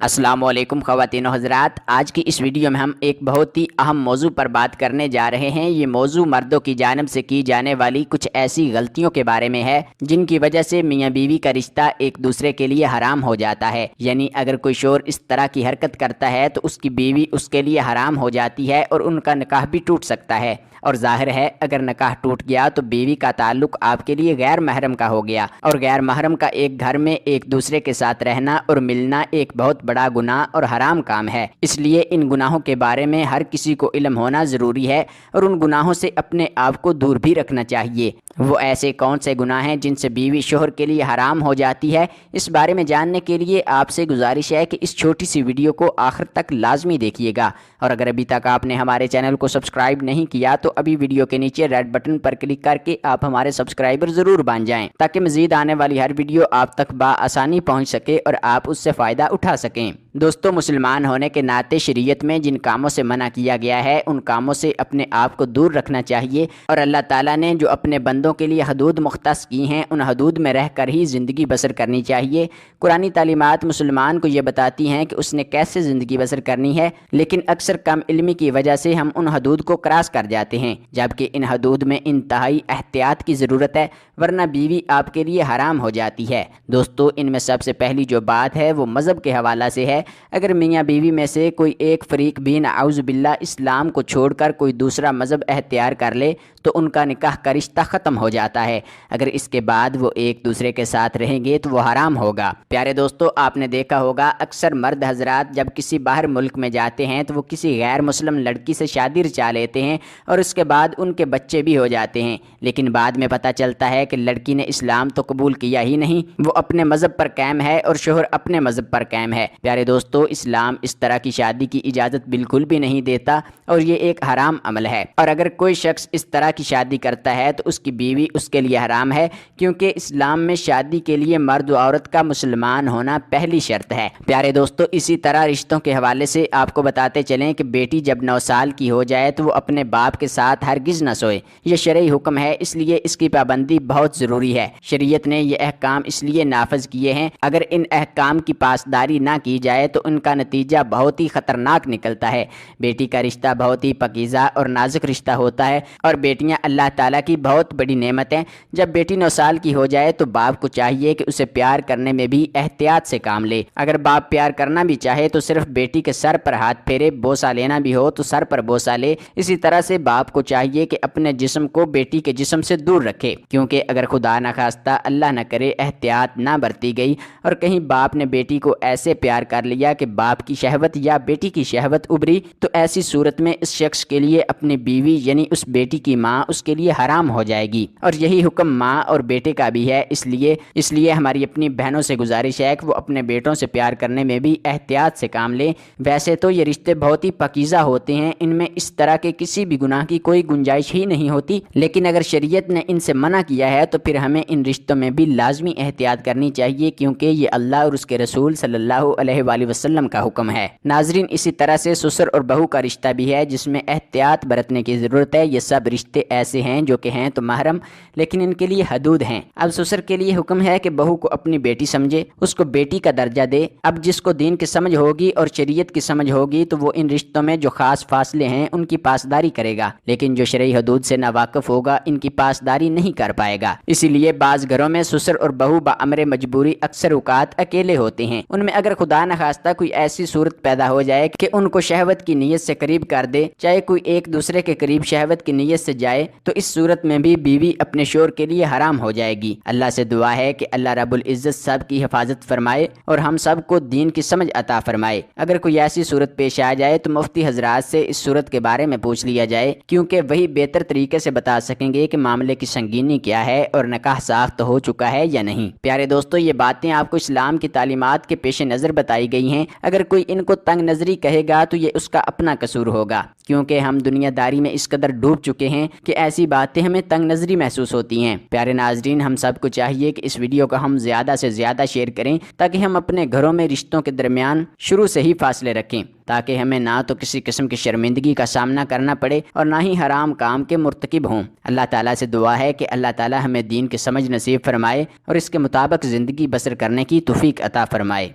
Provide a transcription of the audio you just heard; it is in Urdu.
السلام علیکم خواتین و حضرات، آج کی اس ویڈیو میں ہم ایک بہت ہی اہم موضوع پر بات کرنے جا رہے ہیں۔ یہ موضوع مردوں کی جانب سے کی جانے والی کچھ ایسی غلطیوں کے بارے میں ہے جن کی وجہ سے میاں بیوی کا رشتہ ایک دوسرے کے لیے حرام ہو جاتا ہے۔ یعنی اگر کوئی شوہر اس طرح کی حرکت کرتا ہے تو اس کی بیوی اس کے لیے حرام ہو جاتی ہے اور ان کا نکاح بھی ٹوٹ سکتا ہے۔ اور ظاہر ہے اگر نکاح ٹوٹ گیا تو بیوی کا تعلق آپ کے لیے غیر محرم کا ہو گیا، اور غیر محرم کا ایک گھر میں ایک دوسرے کے ساتھ رہنا اور ملنا ایک بہت بڑا گناہ اور حرام کام ہے۔ اس لیے ان گناہوں کے بارے میں ہر کسی کو علم ہونا ضروری ہے اور ان گناہوں سے اپنے آپ کو دور بھی رکھنا چاہیے۔ وہ ایسے کون سے گناہ ہیں جن سے بیوی شوہر کے لیے حرام ہو جاتی ہے، اس بارے میں جاننے کے لیے آپ سے گزارش ہے کہ اس چھوٹی سی ویڈیو کو آخر تک لازمی دیکھیے گا۔ اور اگر ابھی تک آپ نے ہمارے چینل کو سبسکرائب نہیں کیا تو ابھی ویڈیو کے نیچے ریڈ بٹن پر کلک کر کے آپ ہمارے سبسکرائبر ضرور بن جائیں، تاکہ مزید آنے والی ہر ویڈیو آپ تک بآسانی پہنچ سکے اور آپ اس سے فائدہ اٹھا سکیں۔ دوستو، مسلمان ہونے کے ناطے شریعت میں جن کاموں سے منع کیا گیا ہے ان کاموں سے اپنے آپ کو دور رکھنا چاہیے، اور اللہ تعالیٰ نے جو اپنے بندوں کے لیے حدود مختص کی ہیں ان حدود میں رہ کر ہی زندگی بسر کرنی چاہیے۔ قرآنی تعلیمات مسلمان کو یہ بتاتی ہیں کہ اس نے کیسے زندگی بسر کرنی ہے، لیکن اکثر کم علمی کی وجہ سے ہم ان حدود کو کراس کر جاتے ہیں، جبکہ ان حدود میں انتہائی احتیاط کی ضرورت ہے، ورنہ بیوی آپ کے لیے حرام ہو جاتی ہے۔ دوستو، ان میں سب سے پہلی جو بات ہے وہ مذہب کے حوالہ سے ہے۔ اگر میاں بیوی میں سے کوئی ایک فریق بھی نعوذ باللہ اسلام کو چھوڑ کر کوئی دوسرا مذہب اختیار کر لے تو ان کا نکاح کا رشتہ ختم ہو جاتا ہے۔ اگر اس کے بعد وہ ایک دوسرے کے ساتھ رہیں گے تو وہ حرام ہوگا۔ پیارے دوستو، آپ نے دیکھا ہوگا اکثر مرد حضرات جب کسی باہر ملک میں جاتے ہیں تو وہ کسی غیر مسلم لڑکی سے شادی رچا لیتے ہیں اور اس کے بعد ان کے بچے بھی ہو جاتے ہیں، لیکن بعد میں پتہ چلتا ہے کہ لڑکی نے اسلام تو قبول کیا ہی نہیں، وہ اپنے مذہب پر قائم ہے اور شوہر اپنے مذہب پر قائم ہے۔ پیارے دوستو، اسلام اس طرح کی شادی کی اجازت بالکل بھی نہیں دیتا اور یہ ایک حرام عمل ہے، اور اگر کوئی شخص اس طرح کی شادی کرتا ہے تو اس کی بیوی اس کے لیے حرام ہے، کیونکہ اسلام میں شادی کے لیے مرد و عورت کا مسلمان ہونا پہلی شرط ہے۔ پیارے دوستو، اسی طرح رشتوں کے حوالے سے آپ کو بتاتے چلیں کہ بیٹی جب 9 سال کی ہو جائے تو وہ اپنے باپ کے ساتھ ہرگز نہ سوئے۔ یہ شرعی حکم ہے، اس لیے اس کی پابندی بہت ضروری ہے۔ شریعت نے یہ احکام اس لیے نافذ کیے ہیں، اگر ان احکام کی پاسداری نہ کی جائے تو ان کا نتیجہ بہت ہی خطرناک نکلتا ہے۔ بیٹی کا رشتہ بہت ہی پاکیزہ اور نازک رشتہ ہوتا ہے، اور بیٹیاں اللہ تعالیٰ کی بہت بڑی نعمت ہیں۔ جب بیٹی 9 سال کی ہو جائے تو باپ کو چاہیے کہ اسے پیار کرنے میں بھی احتیاط سے کام لے۔ اگر باپ پیار کرنا بھی چاہے تو صرف بیٹی کے سر پر ہاتھ پھیرے، بوسہ لینا بھی ہو تو سر پر بوسہ لے۔ اسی طرح سے باپ کو چاہیے کہ اپنے جسم کو بیٹی کے جسم سے دور رکھے، کیونکہ اگر خدا نہ خواستہ اللہ نہ کرے احتیاط نہ برتی گئی اور کہیں باپ نے بیٹی کو ایسے پیار کر لیا کہ باپ کی شہوت یا بیٹی کی شہوت ابھری، تو ایسی صورت میں اس شخص کے لیے اپنی بیوی یعنی اس بیٹی کی ماں اس کے لیے حرام ہو جائے گی، اور یہی حکم ماں اور بیٹے کا بھی ہے۔ اس لیے ہماری اپنی بہنوں سے گزارش ہے کہ وہ اپنے بیٹوں سے پیار کرنے میں بھی احتیاط سے کام لیں۔ ویسے تو یہ رشتے بہت ہی پاکیزہ ہوتے ہیں، ان میں اس طرح کے کسی بھی گناہ کی کوئی گنجائش ہی نہیں ہوتی، لیکن اگر شریعت نے ان سے منع کیا ہے تو پھر ہمیں ان رشتوں میں بھی لازمی احتیاط کرنی چاہیے، کیونکہ یہ اللہ اور اس کے رسول صلی اللہ علیہ وآلہ وسلم کا حکم ہے۔ ناظرین، اسی طرح سے سسر اور بہو کا رشتہ بھی ہے جس میں احتیاط برتنے کی ضرورت ہے۔ یہ سب رشتے ایسے ہیں جو کہ ہیں تو محرم، لیکن ان کے لیے حدود ہیں۔ اب سسر کے لیے حکم ہے کہ بہو کو اپنی بیٹی سمجھے، اس کو بیٹی کا درجہ دے۔ اب جس کو دین کی سمجھ ہوگی اور شریعت کی سمجھ ہوگی تو وہ ان رشتوں میں جو خاص فاصلے ہیں ان کی پاسداری کرے گا، لیکن جو شرعی حدود سے ناواقف ہوگا ان کی پاسداری نہیں کر پائے گا۔ اسی لیے بعض گھروں میں سسر اور بہو بامر مجبوری اکثر اوقات اکیلے ہوتے ہیں۔ ان میں اگر خدا نہ خواستہ کوئی ایسی صورت پیدا ہو جائے کہ ان کو شہوت کی نیت سے قریب کر دے، چاہے کوئی ایک دوسرے کے قریب شہوت کی نیت سے جائے، تو اس صورت میں بھی بیوی اپنے شوہر کے لیے حرام ہو جائے گی۔ اللہ سے دعا ہے کہ اللہ رب العزت سب کی حفاظت فرمائے اور ہم سب کو دین کی سمجھ عطا فرمائے۔ اگر کوئی ایسی صورت پیش آ جائے تو مفتی حضرات سے اس صورت کے بارے میں پوچھ لیا جائے، کیونکہ وہی بہتر طریقے سے بتا سکیں گے کہ معاملے کی سنگینی کیا ہے اور نکاح ساخت ہو چکا ہے یا نہیں۔ پیارے دوستو، یہ باتیں آپ کو اسلام کی تعلیمات کے پیش نظر بتائی گئی ہیں۔ اگر کوئی ان کو تنگ نظری کہے گا تو یہ اس کا اپنا قصور ہوگا، کیونکہ ہم دنیا داری میں اس قدر ڈوب چکے ہیں کہ ایسی باتیں ہمیں تنگ نظری محسوس ہوتی ہیں۔ پیارے ناظرین، ہم سب کو چاہیے کہ اس ویڈیو کو ہم زیادہ سے زیادہ شیئر کریں تاکہ ہم اپنے گھروں میں رشتوں کے درمیان شروع سے ہی فاصلے رکھیں، تاکہ ہمیں نہ تو کسی قسم کی شرمندگی کا سامنا کرنا پڑے اور نہ ہی حرام کام کے مرتکب ہوں۔ اللہ تعالیٰ سے دعا ہے کہ اللہ تعالیٰ ہمیں دین کی سمجھ نصیب فرمائے اور اس کے مطابق زندگی بسر کرنے کی توفیق عطا فرمائے۔